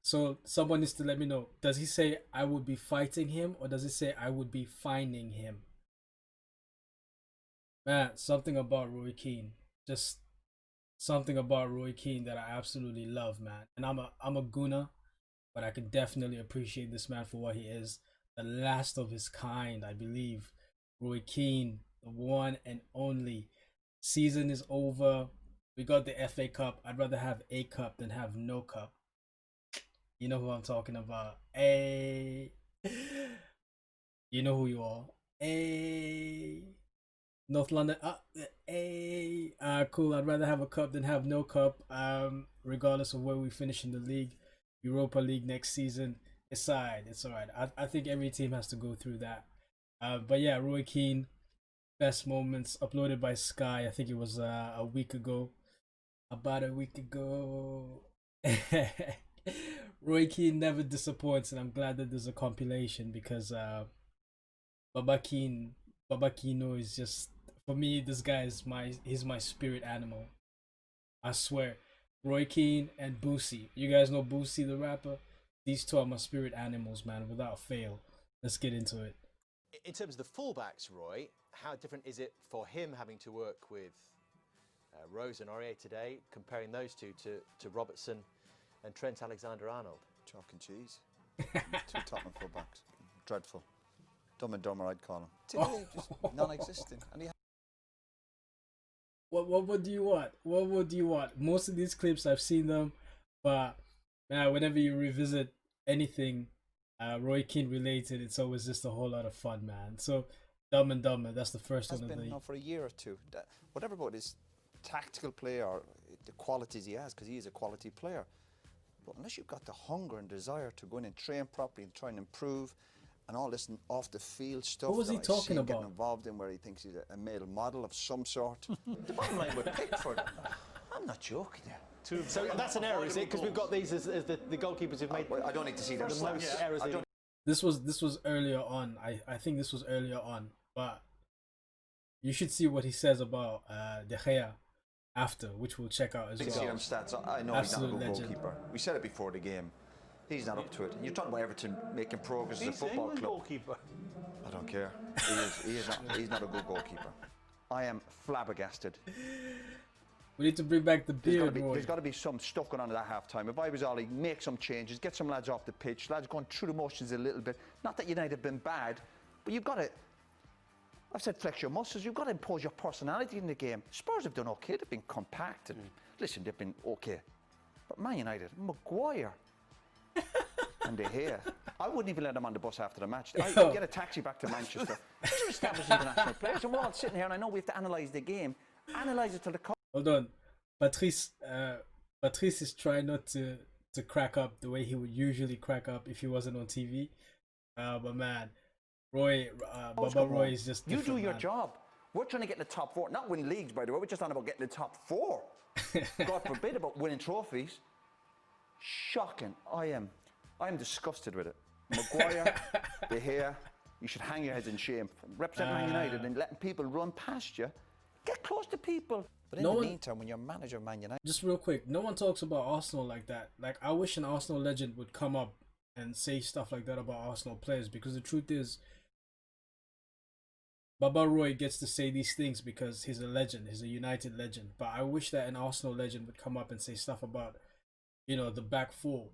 So someone needs to let me know. Does he say I would be fighting him, or does he say I would be finding him? Man, something about Roy Keane. Just something about Roy Keane that I absolutely love, man. And I'm a Guna, but I can definitely appreciate this man for what he is. The last of his kind, I believe. Roy Keane, the one and only. Season is over. We got the FA Cup. I'd rather have a cup than have no cup. You know who I'm talking about. Hey. You know who you are. Hey. North London. Hey. Cool. I'd rather have a cup than have no cup. Regardless of where we finish in the league, Europa League next season. It's alright. It's alright. I think every team has to go through that. But yeah, Roy Keane, best moments uploaded by Sky. I think it was a week ago. About a week ago. Roy Keane never disappoints, and I'm glad that there's a compilation because Baba Keane, Baba Kino is just for me. This guy is he's my spirit animal. I swear. Roy Keane and Boosie. You guys know Boosie the rapper? These two are my spirit animals, man, without fail. Let's get into it. In terms of the fullbacks, Roy, how different is it for him having to work with Rose and Aurier today, comparing those two to Robertson and Trent Alexander-Arnold? Chalk and cheese. Two Tottenham fullbacks. Dreadful. Dumb and dumber, I'd call him. Today, just non-existent. And he What do you want? What do you want? Most of these clips I've seen them, but man, whenever you revisit anything Roy Keane related, it's always just a whole lot of fun, man. So Dumb and Dumber, that's the first has one of been the. now for a year or two. Whatever about his tactical play or the qualities he has, because he is a quality player. But unless you've got the hunger and desire to go in and train properly and try and improve, and all this off the field stuff What was that he I talking see him getting about? involved in, where he thinks he's a male model of some sort. The bottom line with Pickford, I'm not joking there. So that's an error, is it? Because we've got these as the goalkeepers who've made I don't need to see their the most stats. errors. This was earlier on. I think this was earlier on, but you should see what he says about De Gea after, which we'll check out as You can see well. them stats. I know Absolute he's not a good legend. goalkeeper. We said it before the game. He's not up to it. And you're talking about Everton making progress as a football club. Goalkeeper. I don't care. He's not a good goalkeeper. I am flabbergasted. We need to bring back the beard, Roy. There's got to be some stuff going on at that half time. If I was Ollie, make some changes, get some lads off the pitch, lads going through the motions a little bit. Not that United have been bad, but you've got to, I've said flex your muscles, you've got to impose your personality in the game. Spurs have done okay, they've been compact. And listen, they've been okay. But Man United, Maguire, and De Gea, I wouldn't even let them on the bus after the match. I'd get a taxi back to Manchester. These are established international players, and we're all sitting here, and I know we have to analyse the game. Analyse it to the Hold on, Patrice. Patrice is trying not to crack up the way he would usually crack up if he wasn't on TV. But man, Roy, Baba Roy is just you do your man. job. We're trying to get in the top four, not win leagues, by the way. We're just on about getting the top four. God forbid about winning trophies. Shocking. I am disgusted with it. Maguire, De Gea, you should hang your heads in shame. Representing Man United and letting people run past you. Get close to people. But in the meantime, when you're manager of Man United... Just real quick, no one talks about Arsenal like that. Like, I wish an Arsenal legend would come up and say stuff like that about Arsenal players, because the truth is, Baba Roy gets to say these things because he's a legend, he's a United legend. But I wish that an Arsenal legend would come up and say stuff about, you know, the back four.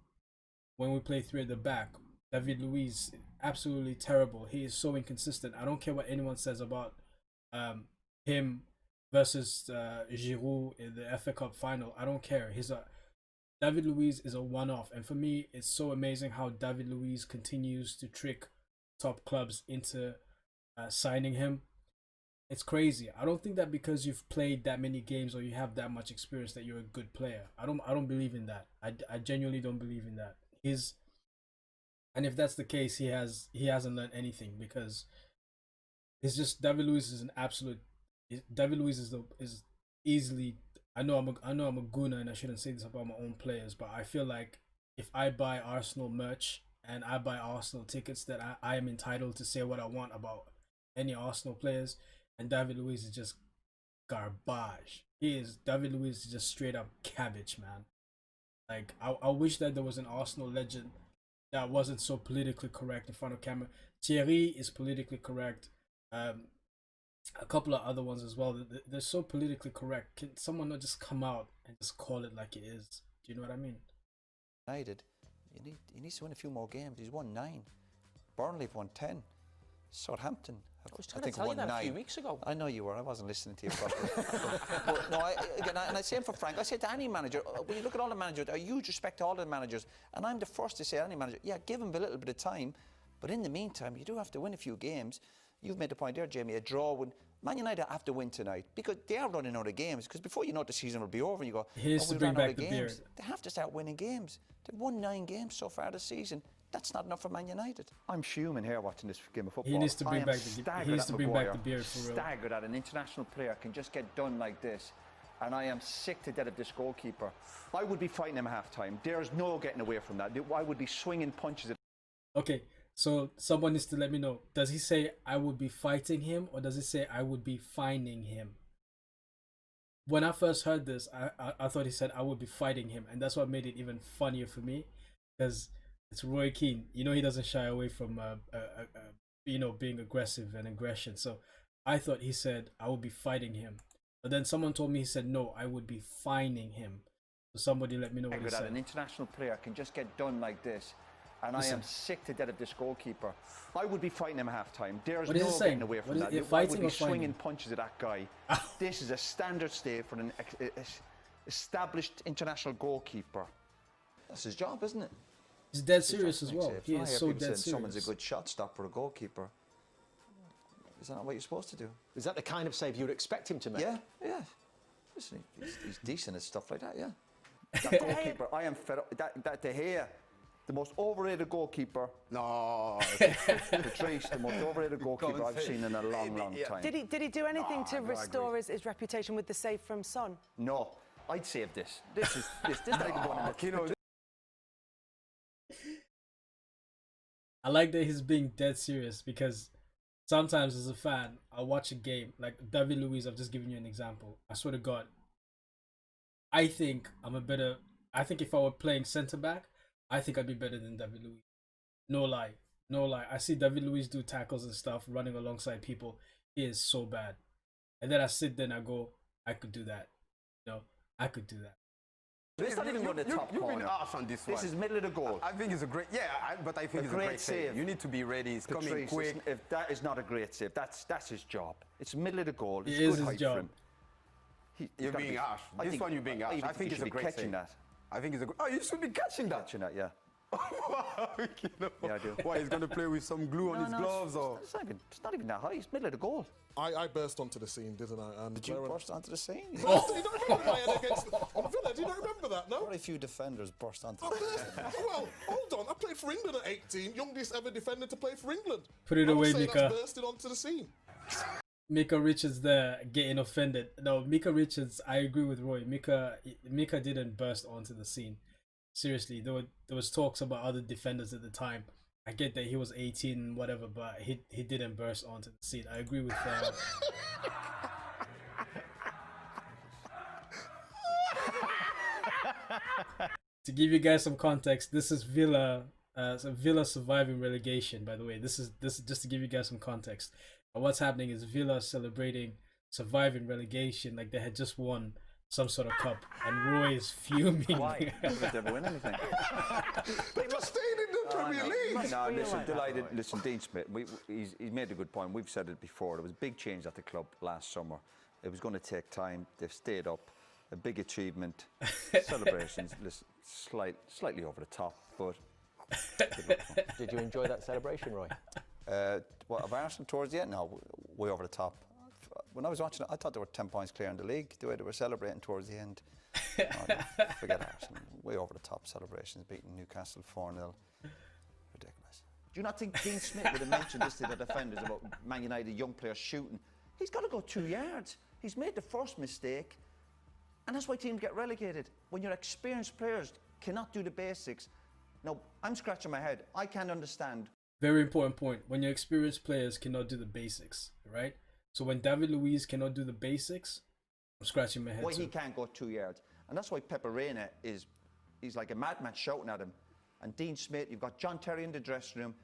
When we play three at the back, David Luiz, absolutely terrible. He is so inconsistent. I don't care what anyone says about him versus Giroud in the FA Cup final. I don't care. David Luiz is a one-off, and for me, it's so amazing how David Luiz continues to trick top clubs into signing him. It's crazy. I don't think that because you've played that many games or you have that much experience that you're a good player. I don't believe in that. I genuinely don't believe in that. And if that's the case, he hasn't learned anything, because it's just David Luiz is an absolute. David Luiz is easily. I know I'm a gooner and I shouldn't say this about my own players, but I feel like if I buy Arsenal merch and I buy Arsenal tickets, that I am entitled to say what I want about any Arsenal players, and David Luiz is just garbage. David Luiz is just straight up cabbage, man. Like I wish that there was an Arsenal legend that wasn't so politically correct in front of camera. Thierry is politically correct. A couple of other ones as well. They're so politically correct. Can someone not just come out and just call it like it is? Do you know what I mean? United, he needs to win a few more games. He's won 9. Burnley have won 10. Southampton have, I was trying to tell you that a few weeks ago. I know you were. I wasn't listening to you properly. But no, and I say for Frank, I say to any manager, when you look at all the managers, I huge respect to all the managers, and I'm the first to say any manager, yeah, give him a little bit of time, but in the meantime, you do have to win a few games. You've made the point there, Jamie, a draw would... Man United have to win tonight because they are running out of games. Because before you know it, the season will be over, and you go, he needs to bring back the beard. They have to start winning games. They've won 9 games so far this season. That's not enough for Man United. I'm fuming here watching this game of football. He needs to bring back the beard for real. Staggered that an international player can just get done like this. And I am sick to death of this goalkeeper. I would be fighting him at half-time. There's no getting away from that. I would be swinging punches at... Okay, so someone needs to let me know. Does he say I would be fighting him, or does he say I would be fining him? When I first heard this, I thought he said I would be fighting him, and that's what made it even funnier for me, because it's Roy Keane. You know, he doesn't shy away from you know, being aggressive and aggression. So I thought he said I would be fighting him, but then someone told me he said no, I would be fining him. So somebody let me know what he said. An international player can just get done like this. And I am sick to death of this goalkeeper. I would be fighting him at half-time. There's no getting away from that. I would be swinging punches at that guy. This is a standard state for an established international goalkeeper. That's his job, isn't it? He's dead serious as well. He is so dead serious. Someone's a good shot stopper, a goalkeeper. Is that not what you're supposed to do? Is that the kind of save you would expect him to make? Yeah, yeah. Listen, he's decent at stuff like that, yeah. That goalkeeper, I am fed up. That De Gea, the most overrated goalkeeper. No. Patrice, the most overrated goalkeeper I've seen in a long, long time. Did he do anything to restore his reputation with the save from Son? No. I'd save this. This is not even going in the... I like that he's being dead serious, because sometimes as a fan, I'll watch a game, like David Luiz, I've just given you an example. I swear to God, I think if I were playing centre-back, I think I'd be better than David Luiz. No lie. No lie. I see David Luiz do tackles and stuff, running alongside people. He is so bad. And then I sit there and I go, I could do that. You know, I could do that. It's not even going to the top corner. You've been harsh on this one. This is middle of the goal. I think it's a great... Yeah, but I think it's a great save. You need to be ready. It's coming quick. If that is not a great save, that's his job. It's middle of the goal. It's it is good his job. For him. You're being harsh. This one you're being harsh. I think it's a great save. That. I think it's a... Oh, you should be catching that. Catching that, yeah. You know, yeah, I do. Why, he's going to play with some glue on his gloves? Or? It's not even that high. It's middle of the goal. I burst onto the scene, didn't I? And did you burst onto the scene? Oh. You don't remember that against Villa? Do you not remember that? No. Very few defenders burst onto the scene. Well, hold on. I played for England at 18. Youngest ever defender to play for England. Put it away, Mika. Bursted onto the scene. Mika Richards there getting offended. No, Mika Richards, I agree with Roy. Mika didn't burst onto the scene. Seriously, there was talks about other defenders at the time. I get that he was 18 and whatever, but he didn't burst onto the scene. I agree with To give you guys some context, this is Villa surviving relegation, by the way. This is just to give you guys some context. And what's happening is Villa celebrating surviving relegation like they had just won some sort of cup, and Roy is fuming. Why? They never win anything. They just stayed in the Premier League. No, listen, delighted. Listen, Dean Smith, he's made a good point. We've said it before. There was a big change at the club last summer. It was going to take time. They've stayed up. A big achievement. Celebrations, listen, slightly over the top, but... Did you enjoy that celebration, Roy? What, of Arsenal towards the end? No, way over the top. When I was watching it, I thought they were 10 points clear in the league, the way they were celebrating towards the end. Forget Arsenal. Way over the top celebrations, beating Newcastle 4-0. Ridiculous. Do you not think Dean Smith would have mentioned this to the defenders about Man United young players shooting? He's got to go 2 yards. He's made the first mistake, and that's why teams get relegated. When your experienced players cannot do the basics. Now, I'm scratching my head. I can't understand. Very important point. When your experienced players cannot do the basics, right? So when David Luiz cannot do the basics, I'm scratching my head. Why he can't go 2 yards. And that's why Pepe Reina is he's like a madman shouting at him. And Dean Smith, you've got John Terry in the dressing room.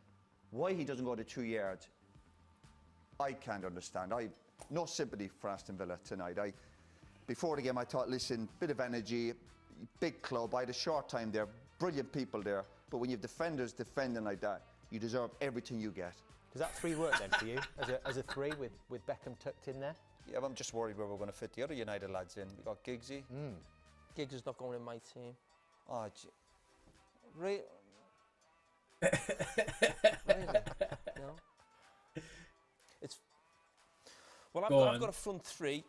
Why he doesn't go to 2 yards, I can't understand. I no sympathy for Aston Villa tonight. Before the game, I thought, listen, bit of energy, big club. I had a short time there, brilliant people there. But when you have defenders defending like that, you deserve everything you get. Does that 3 work then for you as a 3 with Beckham tucked in there? Yeah, but I'm just worried where we're going to fit the other United lads in. We've got Giggsy. Giggs is not going in my team. Oh, really? Really? No. It's well, I've got a front 3.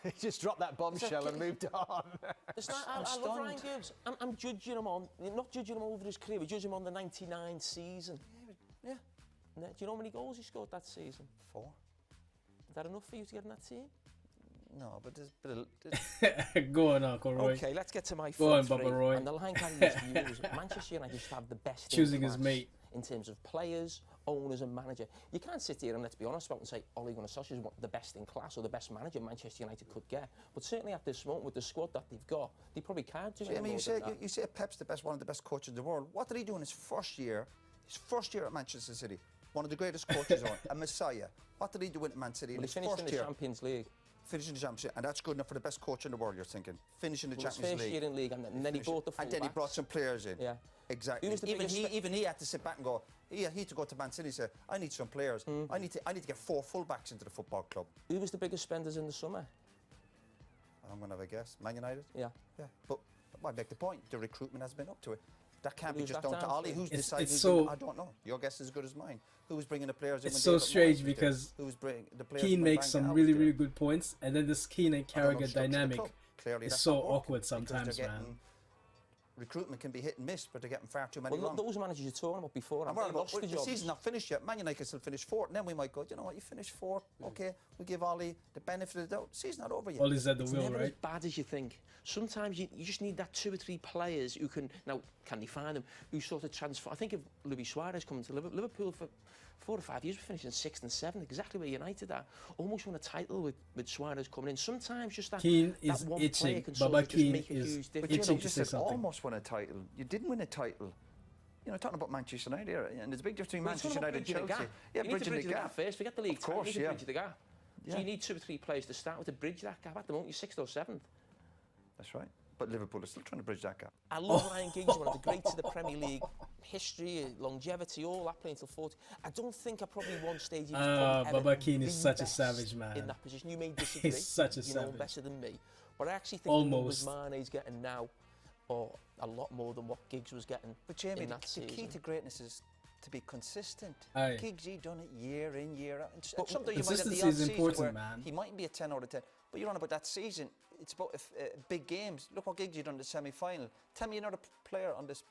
He just dropped that bombshell and moved on. It's not, I love Ryan Giggs. I'm judging him on, not judging him over his career, we're judging him on the 99 season. Yeah. Do you know how many goals he scored that season? 4. Is that enough for you to get in that team? No, but there's a bit of... Go on, Uncle Roy. Okay, let's get to my Go on, front 3. Baba Roy. And the line carry used to use Manchester United used to have the best Choosing in his class mate. in terms of players, owners and manager. You can't sit here and, let's be honest about and say Ole Gunnar Solskjaer is the best in class or the best manager Manchester United could get. But certainly at this moment with the squad that they've got, they probably can't do anything. You say Pep's one of the best coaches in the world. What did he do in his first year? His first year at Manchester City. One of the greatest coaches on, a messiah. What did he do at Man City in his finished first in the year? Champions League. Finishing the Championship, and that's good enough for the best coach in the world, you're thinking. Finishing the Well, his Champions first League. year in league, and then he brought the full And then he brought some players in. Yeah. Exactly. Who was the Even he had to sit back and go, he had to go to Man City and say, I need some players. I need to get 4 full-backs into the football club. Who was the biggest spenders in the summer? I'm going to have a guess. Man United? Yeah. Yeah. But I make the point, the recruitment has been up to it. That can't be Who's just that down to down Ollie. to? Who's It's deciding? so- I don't know. Your guess is as good as mine. Who was bringing the players in? It's when so David strange Moyes was there? because Who was bringing the players? Keane when makes Van some Gaal really, was there? really good points, and then this Keane and I don't know Carragher structure of the dynamic club. Clearly is that's so not working awkward because sometimes, they're man. getting- Recruitment can be hit and miss, but they're getting far too many Well, wrong. those managers you're talking about before, I'm they worried about, lost the the jobs. season's not finished yet. Man United can still finish 4th, and then we might go, you know what, you finished 4th, okay, we'll give Ollie the benefit of the doubt. Season's not over yet. Ollie's at the It's wheel, never as right? bad as you think. Sometimes you just need that 2 or 3 players who can, now, can they find them, who sort of transfer. I think of Luis Suarez coming to Liverpool for 4 or 5 years, we're finishing 6th and 7th, exactly where United are. Almost won a title with Suarez coming in. Sometimes just that, Keane that is one player itching. can sort Baba of just Keane make a is huge But difference. you itching know, to you say said something. almost won a title. You didn't win a title. You know, talking about Manchester United here, and there's a big difference between Well, it's Manchester all about United and bridging the Chelsea. gap. Yeah, You need to bridging the gap. first. Forget the league. Of course, you need to yeah. bridge the gap. Yeah. So you need 2 or 3 players to start with to bridge that gap. At the moment, you're 6th or 7th. That's right. But Liverpool is still trying to bridge that gap. I love Ryan Giggs, one of the greats of the Premier League. History, longevity, all that, playing till 40. I don't think at probably one stage he was probably Baba ever Keane is the such a best savage, man. in that position. You may disagree. He's such a you know savage. better than me. But I actually think the numbers Almost. Mane's getting now are a lot more than what Giggs was getting But Jamie, in the that key season. to greatness is to be consistent. Aye. Giggsy done it year in, year out. And But sometimes you might have the consistency odd is season important, where man. he mightn't be a 10 out of 10. But you're on about that season. It's about big games. Look what Giggsy done in the semi-final. Tell me another player on this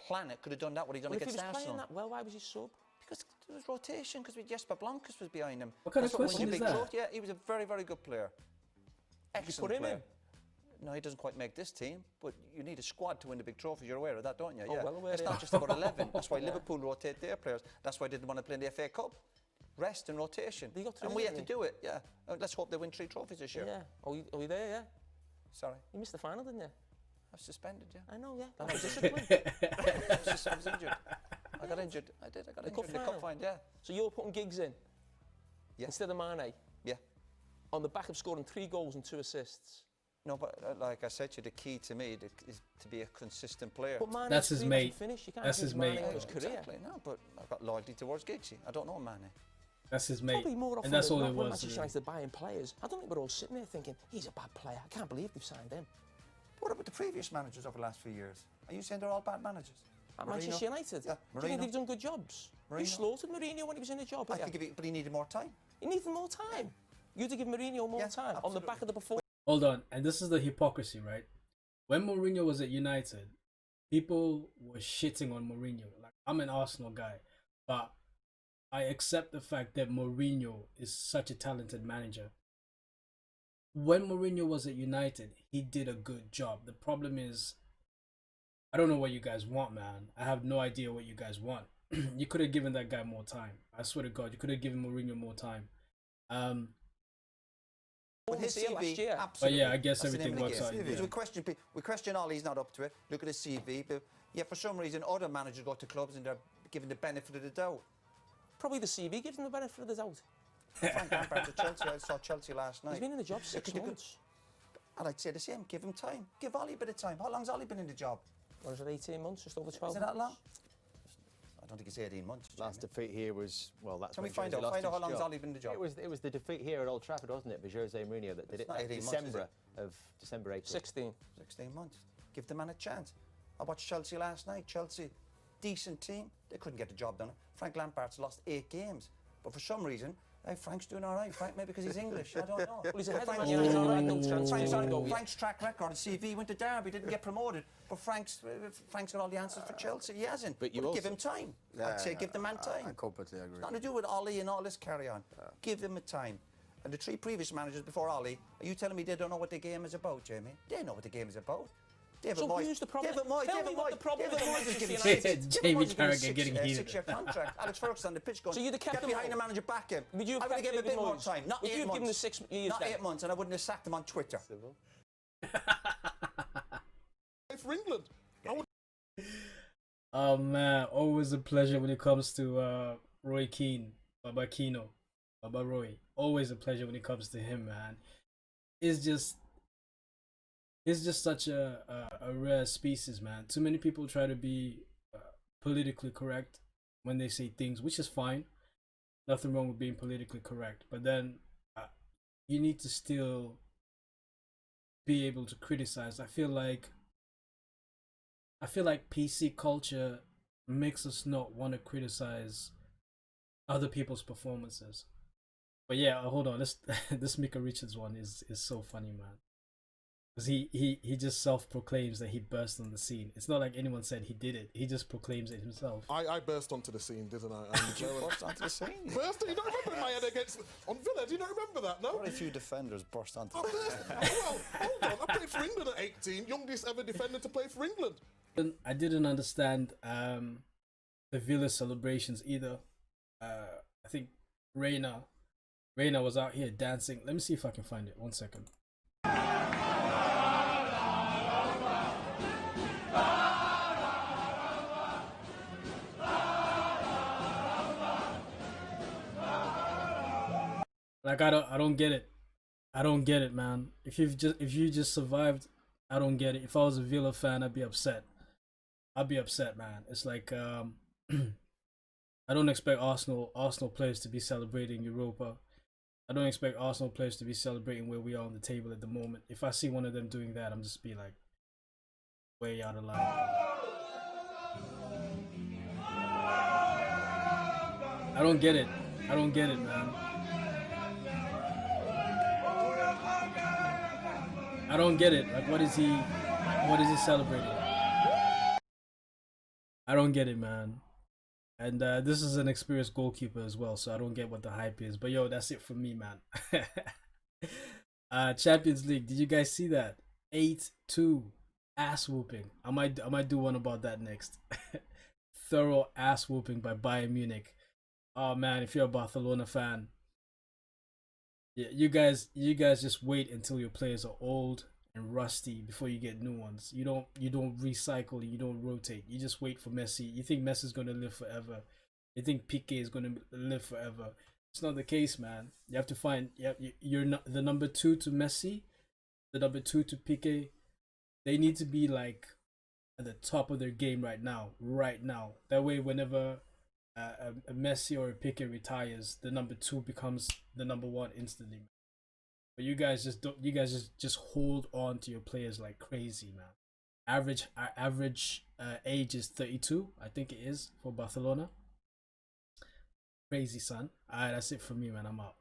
planet could have done that what he done Well, if he against was Arsenal. playing that well, why was he sub? Because there was rotation, because Jesper Blancas was behind him. What kind of That's won question you is big that? trophy. Yeah, he was a very, very good player. Excellent put him player. in? No, he doesn't quite make this team, but you need a squad to win the big trophies. You're aware of that, don't you? Oh, well aware, It's yeah. not just about 11. That's why Liverpool rotate their players. That's why they didn't want to play in the FA Cup. Rest and rotation. They got through, and we didn't have to do it, yeah. Let's hope they win 3 trophies this year. Yeah. Are you there, yeah? Sorry. You missed the final, didn't you? I was suspended, yeah. I know, yeah. That was discipline. I was injured. I got injured. I did. I got injured in the cup final, yeah. So you're putting Giggs in? Yeah. Instead of Mane? Yeah. On the back of scoring 3 goals and 2 assists? No, but like I said to you, the key to me is to be a consistent player. But Mane's That's his career mate. hasn't finished. You can't That's judge his Mane mate. on his career. Exactly, no, but I've got loyalty towards Giggsy. I don't know Mane. That's his mate. Probably more often And that's than all not, it when was. Manchester United are buying players, I don't think we're all sitting there thinking, he's a bad player. I can't believe they've signed him. What about the previous managers over the last few years? Are you saying they're all bad managers? At Mourinho? Manchester United, Yeah, do you think Mourinho. they've done good jobs? You Mourinho. slaughtered Mourinho when he was in the job. I didn't think but he needed more time. you? He needed more time. You had to give Mourinho more Yeah, time on the back of the performance. Hold on, and this is the hypocrisy, right? When Mourinho was at United, people were shitting on Mourinho. Like, I'm an Arsenal guy, but I accept the fact that Mourinho is such a talented manager. When Mourinho was at United, he did a good job. The problem is, I don't know what you guys want, man. I have no idea what you guys want. You could have given that guy more time. I swear to God, you could have given Mourinho more time. With his CV, last year. But absolutely. yeah, I guess That's the name everything of the works game. out. in the Because end. we question Ollie's not up to it. Look at his CV. But yeah, for some reason, other managers go to clubs and they're given the benefit of the doubt. Probably the CV gives them the benefit of the doubt. Frank Lampard at Chelsea. I saw Chelsea last night. He's been in the job 6 months. And I'd say the same. Give him time. Give Ollie a bit of time. How long's Ollie been in the job? What is it, 18 months? Just over 12 Is it months? that long? I don't think it's 18 months. Last defeat here was, well, that's Can we when find Jose out? lost Find out his how long's job. Ollie been in the job? It was the defeat here at Old Trafford, wasn't it, for Jose Mourinho that did it? not That 18 months, is December it? of December 18. 16. 16 months. Give the man a chance. I watched Chelsea last night. Chelsea, decent team. They couldn't get the job done. Frank Lampard's lost 8 games. But for some reason, hey, Frank's doing all right. Frank, maybe because he's English. I don't know. Well, he's ahead of Frank's, Man United. I know transfers to go yet. Frank's track record at CV went to Derby, didn't get promoted. But Frank's got all the answers for Chelsea. He hasn't. But you give also- him time. I'd say give the man time. I completely agree. Nothing to do with Ollie and all this carry on. Give him a time. And the 3 previous managers before Ollie, are you telling me they don't know what the game is about, Jamie? They know what the game is about. David So Moyes. who's the problem? David Moyes. Tell David me what Moyes. the problem David with Moyes is Manchester giving United six. is. Jamie Moyes is giving Carragher getting heated. 6-year contract. Alex Ferguson on the pitch going, So you'd have kept get him behind on. the manager, back him. Would you have I would have kept given him a bit David more Moyes? time. Not Would you 8 have given him months. 6 years Not then? 8 months, and I wouldn't have sacked him on Twitter. For England. Oh man, always a pleasure when it comes to Roy Keane, Baba Kino, Baba Roy. Always a pleasure when it comes to him, man. It's just such a rare species, man. Too many people try to be politically correct when they say things, which is fine. Nothing wrong with being politically correct, but then you need to still be able to criticize. I feel like PC culture makes us not want to criticize other people's performances. But yeah, hold on. This Mika Richards one is so funny, man. Because he just self-proclaims that he burst on the scene. It's not like anyone said he did it. He just proclaims it himself. I burst onto the scene, didn't I? And, Burst onto the scene. burst? You don't remember my head against on Villa? Do you not remember that? No. Very few defenders burst onto I the burst. scene. Well, hold on. I played for England at 18. Youngest ever defender to play for England. I didn't understand the Villa celebrations either. I think Reina was out here dancing. Let me see if I can find it. 1 second. Like I don't get it. I don't get it, man. If you just survived, I don't get it. If I was a Villa fan, I'd be upset. I'd be upset, man. It's like I don't expect Arsenal players to be celebrating Europa. I don't expect Arsenal players to be celebrating where we are on the table at the moment. If I see one of them doing that, I'm just be like way out of line. I don't get it. I don't get it, man. I don't get it. Like, what is he celebrating? I don't get it, man. And this is an experienced goalkeeper as well, so I don't get what the hype is. But yo, that's it for me, man. Champions League, did you guys see that? 8-2 ass whooping. I might do one about that next. Thorough ass whooping by Bayern Munich. Oh man, if you're a Barcelona fan, yeah, you guys just wait until your players are old and rusty before you get new ones. You don't recycle, you don't rotate. You just wait for Messi. You think Messi's gonna live forever. You think Piqué is gonna live forever. It's not the case, man. You have to find you're not the number 2 to Messi, the number 2 to Piqué. They need to be like at the top of their game right now. That way, whenever a Messi or a Piqué retires, the number 2 becomes the number 1 instantly. But you guys just hold on to your players like crazy, man. Average age is 32, I think it is for Barcelona. Crazy, son. Alright, that's it for me, man. I'm out.